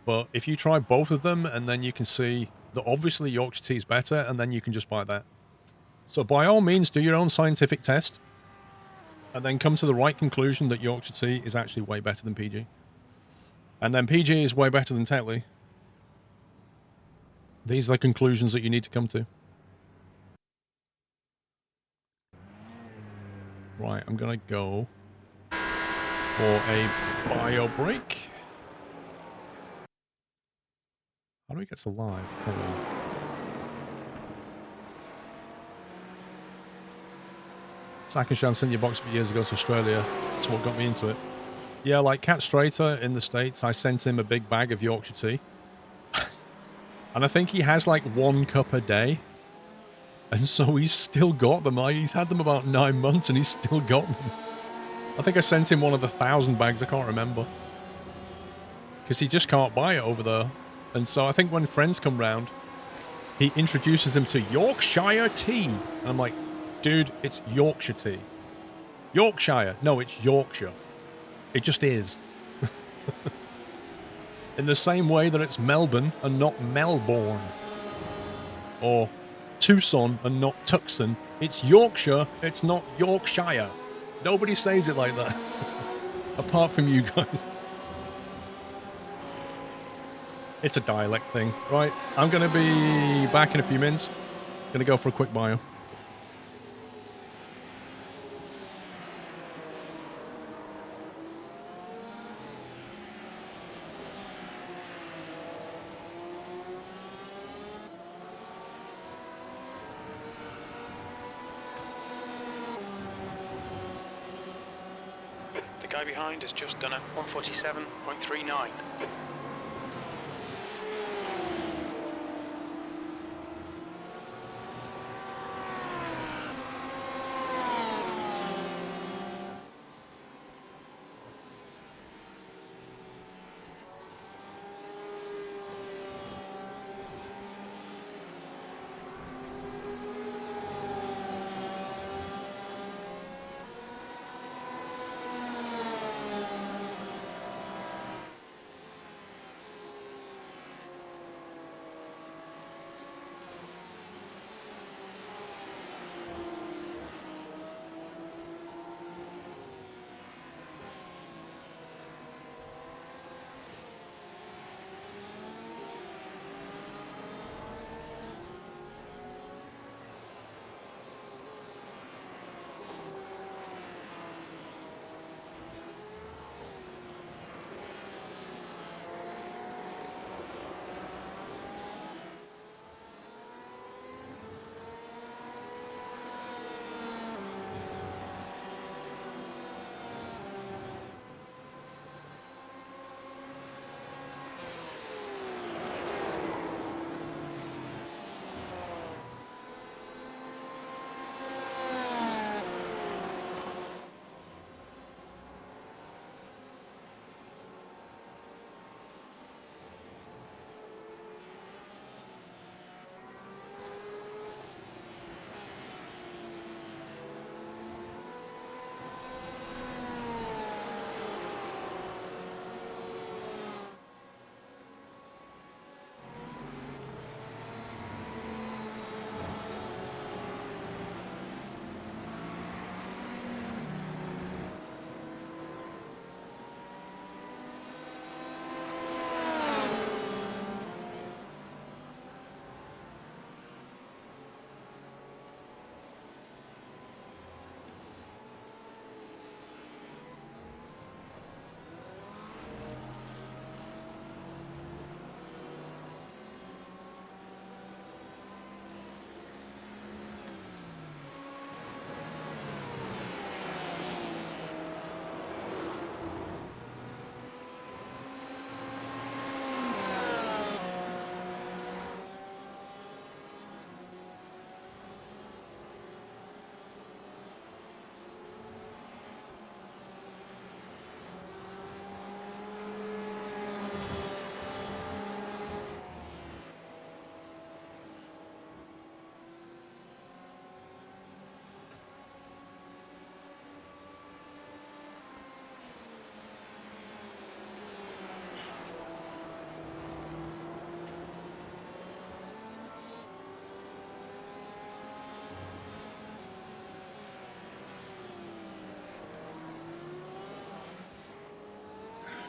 But if you try both of them, and then you can see that obviously Yorkshire Tea is better, and then you can just buy that. So by all means, do your own scientific test, and then come to the right conclusion that Yorkshire Tea is actually way better than PG. And then PG is way better than Tetley. These are the conclusions that you need to come to. Right, I'm going to go for a bio break. How do we get to live? Hold on. Sakashan sent your box for years ago to Australia. That's what got me into it. Yeah, like Cat Strater in the States, I sent him a big bag of Yorkshire Tea. And I think he has like 1 cup a day. And so he's still got them. Like, he's had them about 9 months and he's still got them. I think I sent him one of the 1,000 bags. I can't remember. Because he just can't buy it over there. And so I think when friends come round, he introduces them to Yorkshire Tea. And I'm like, dude, it's Yorkshire Tea. Yorkshire. No, it's Yorkshire. It just is. In the same way that it's Melbourne and not Melbourne. Or Tucson and not Tucson. It's Yorkshire, it's not Yorkshire. Nobody says it like that. Apart from you guys. It's a dialect thing. Right, I'm going to be back in a few minutes. Going to go for a quick bio. The guy behind has just done a 147.39.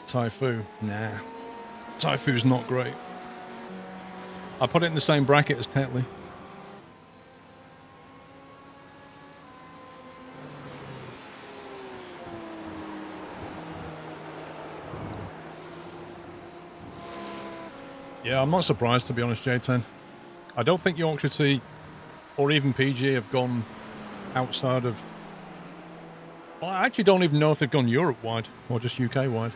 Typhoon. Nah. Typhoon's not great. I put it in the same bracket as Tetley. Yeah, I'm not surprised, to be honest, J10. I don't think Yorkshire Tea or even PG have gone outside of... Well, I actually don't even know if they've gone Europe-wide or just UK-wide.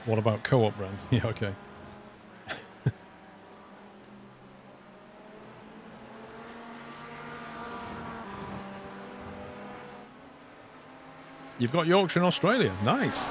What about Co-op brand? Yeah, okay. You've got Yorkshire in Australia. Nice.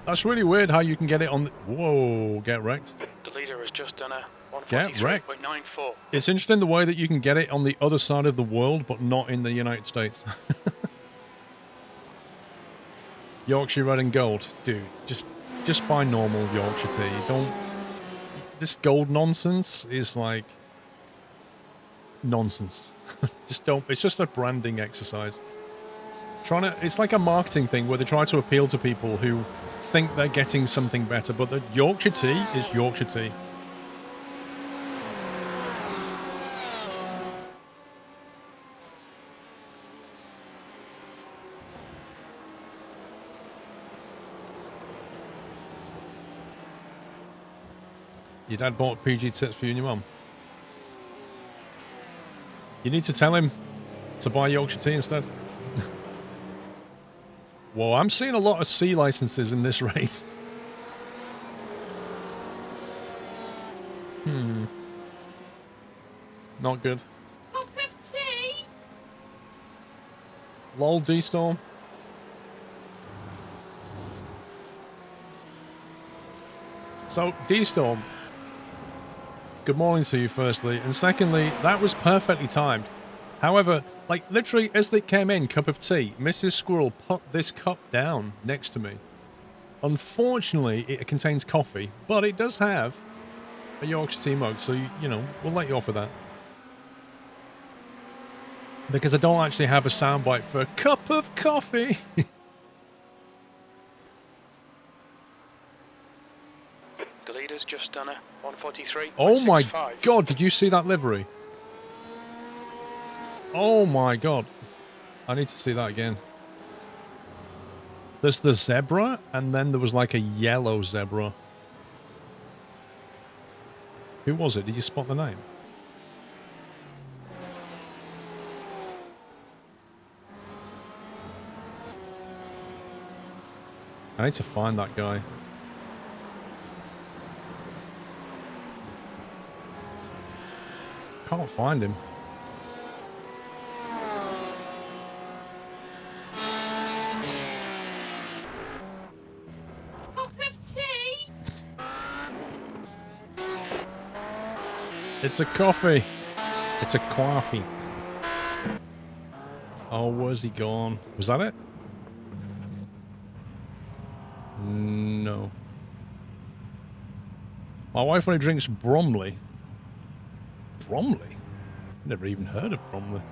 That's really weird how you can get it on the... Whoa, get wrecked. The leader has just done a Get wrecked. 143.94. It's interesting the way that you can get it on the other side of the world, but not in the United States. Yorkshire Red and Gold. Dude, just buy normal Yorkshire tea. Don't... This gold nonsense is like... nonsense. Just don't... It's just a branding exercise. It's like a marketing thing where they try to appeal to people who think they're getting something better, but the Yorkshire tea is Yorkshire tea. Your dad bought PG tips for you and your mum. You need to tell him to buy Yorkshire tea instead. Whoa, I'm seeing a lot of C licenses in this race. Not good. Cup of tea. Lol, D-Storm. So, D-Storm, good morning to you, firstly. And secondly, that was perfectly timed. However, like, literally, as they came in, cup of tea, Mrs. Squirrel put this cup down next to me. Unfortunately, it contains coffee, but it does have a Yorkshire tea mug, so, you know, we'll let you off with that. Because I don't actually have a soundbite for a cup of coffee. The leader's just done a 143.65. Oh my god, did you see that livery? Oh my god. I need to see that again. There's the zebra, and then there was like a yellow zebra. Who was it? Did you spot the name? I need to find that guy. Can't find him. Cup of tea. It's a coffee. It's a coffee. Oh, where's he gone? Was that it? No. My wife only drinks Bromley. Bromley? Never even heard of Bromley.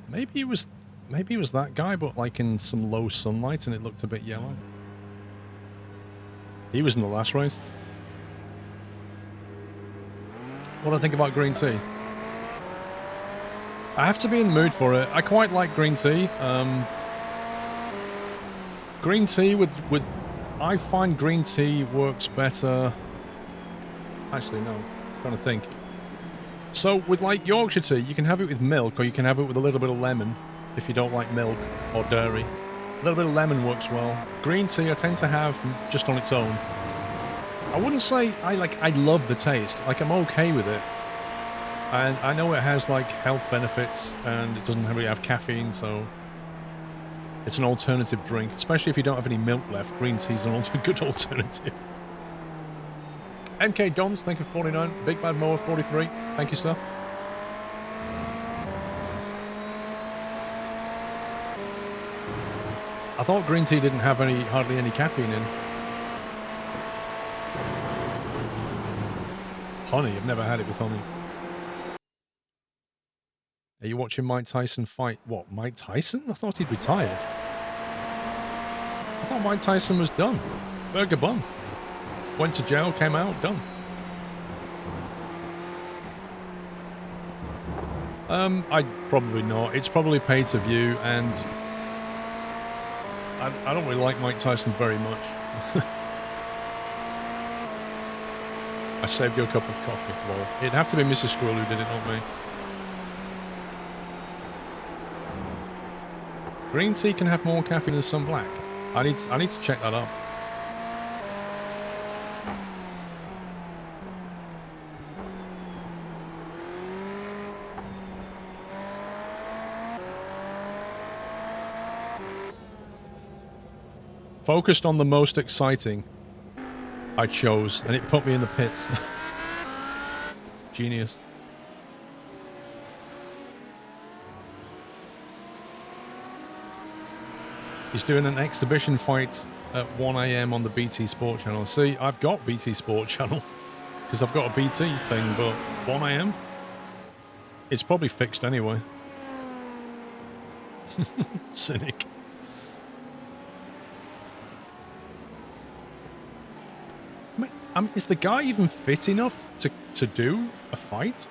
Maybe it was that guy, but like in some low sunlight and it looked a bit yellow. He was in the last race. What do I think about green tea? I have to be in the mood for it. I quite like green tea. Green tea with I find green tea works better. Actually, no. I'm trying to think. So with like Yorkshire tea, you can have it with milk, or you can have it with a little bit of lemon if you don't like milk or dairy. A little bit of lemon works well. Green tea I tend to have just on its own. I wouldn't say I love the taste. Like, I'm okay with it. And I know it has like health benefits and it doesn't really have caffeine, so it's an alternative drink, especially if you don't have any milk left. Green tea is a good alternative. MK Dons, thank you for 49. Big Bad Moa 43, thank you, sir. I thought green tea didn't have hardly any caffeine in. Honey, I've never had it with honey. Are you watching Mike Tyson fight? What, Mike Tyson? I thought he'd retired. I thought Mike Tyson was done. Burger bun. Went to jail, came out, done. I'd probably not. It's probably pay to view, and I don't really like Mike Tyson very much. I saved you a cup of coffee. Well, it'd have to be Mrs. Squirrel who did it, not me. Green tea can have more caffeine than some black. I need to check that up. Focused on the most exciting, I chose, and it put me in the pits. Genius. He's doing an exhibition fight at 1 AM on the BT Sport channel. See, I've got BT Sport channel because I've got a BT thing, but 1 AM? It's probably fixed anyway. Cynic. I mean, is the guy even fit enough to do a fight?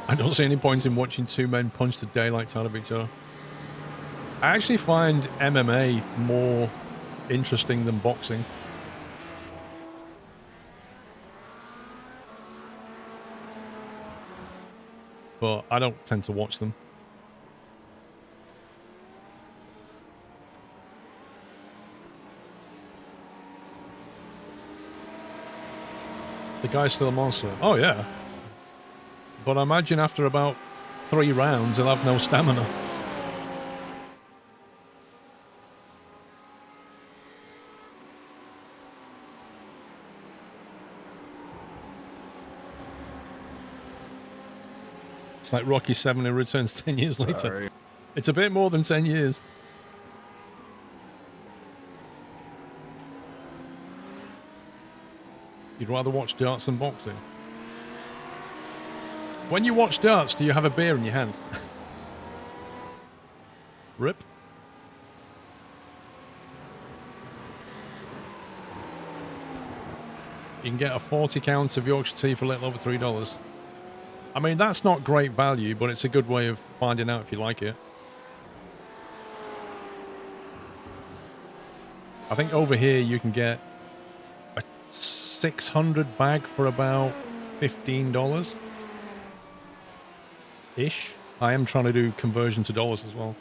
I don't see any point in watching two men punch the daylights out of each other. I actually find MMA more interesting than boxing. But I don't tend to watch them. The guy's still a monster. Oh, yeah. But I imagine after about 3 rounds, he'll have no stamina. It's like Rocky 7 who returns 10 years later. Sorry. It's a bit more than 10 years. You'd rather watch darts than boxing? When you watch darts, do you have a beer in your hand? Rip. You can get a 40 count of Yorkshire tea for a little over $3. I mean, that's not great value, but it's a good way of finding out if you like it. I think over here you can get a 600 bag for about $15. Ish. I am trying to do conversion to dollars as well.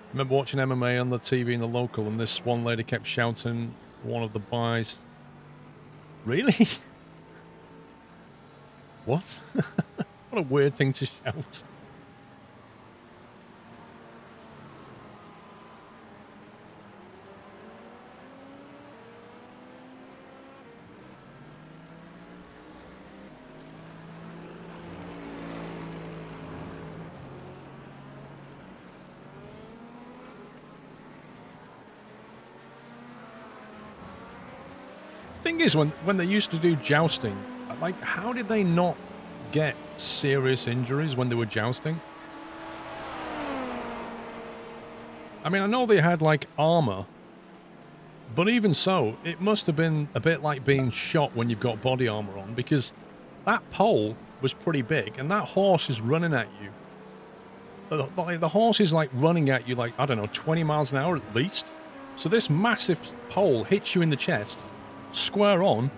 I remember watching MMA on the TV in the local, and this one lady kept shouting one of the buys. Really? What? What a weird thing to shout. Thing is, when they used to do jousting, like, how did they not get serious injuries when they were jousting? I mean, I know they had, like, armor, but even so, it must have been a bit like being shot when you've got body armor on, because that pole was pretty big, and that horse is running at you. The horse is, like, running at you, like, I don't know, 20 miles an hour at least. So this massive pole hits you in the chest, square on,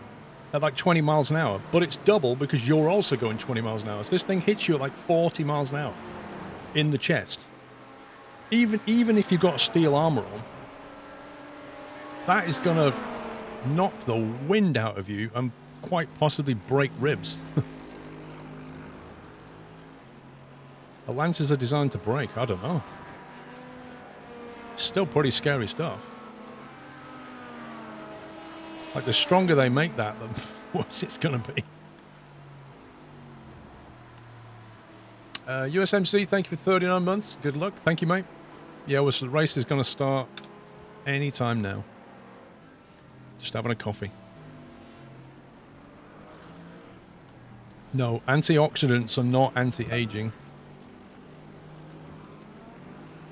at like 20 miles an hour, but it's double because you're also going 20 miles an hour. So this thing hits you at like 40 miles an hour in the chest. Even if you've got steel armor on, that is gonna knock the wind out of you and quite possibly break ribs. The lances are designed to break. I don't know. Still pretty scary stuff. Like, the stronger they make that, the worse it's going to be. USMC, thank you for 39 months. Good luck. Thank you, mate. Yeah, well, so the race is going to start any time now. Just having a coffee. No, antioxidants are not anti-aging.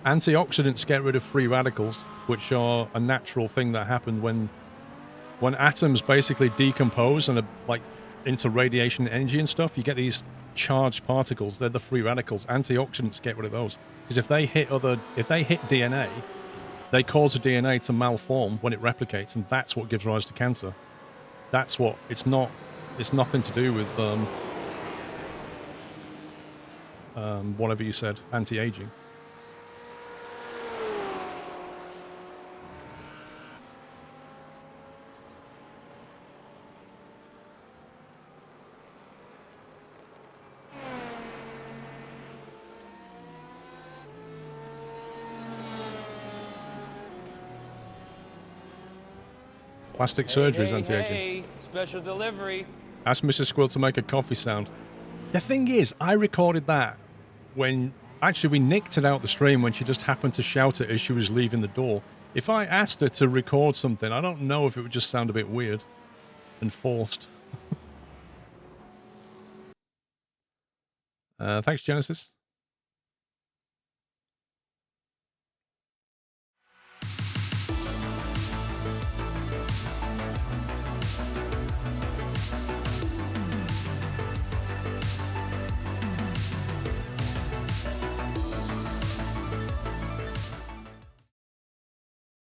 Antioxidants get rid of free radicals, which are a natural thing that happened when atoms basically decompose and are like into radiation energy and stuff. You get these charged particles. They're the free radicals. Antioxidants get rid of those because if they hit DNA, they cause the DNA to malform when it replicates, and that's what gives rise to cancer. That's what it's not. It's nothing to do with whatever you said, anti-aging. Plastic surgery is anti-aging. Hey, special delivery. Ask Mrs. Squirrel to make a coffee sound. The thing is, I recorded that when... Actually, we nicked it out the stream when she just happened to shout it as she was leaving the door. If I asked her to record something, I don't know if it would just sound a bit weird and forced. Thanks, Genesis.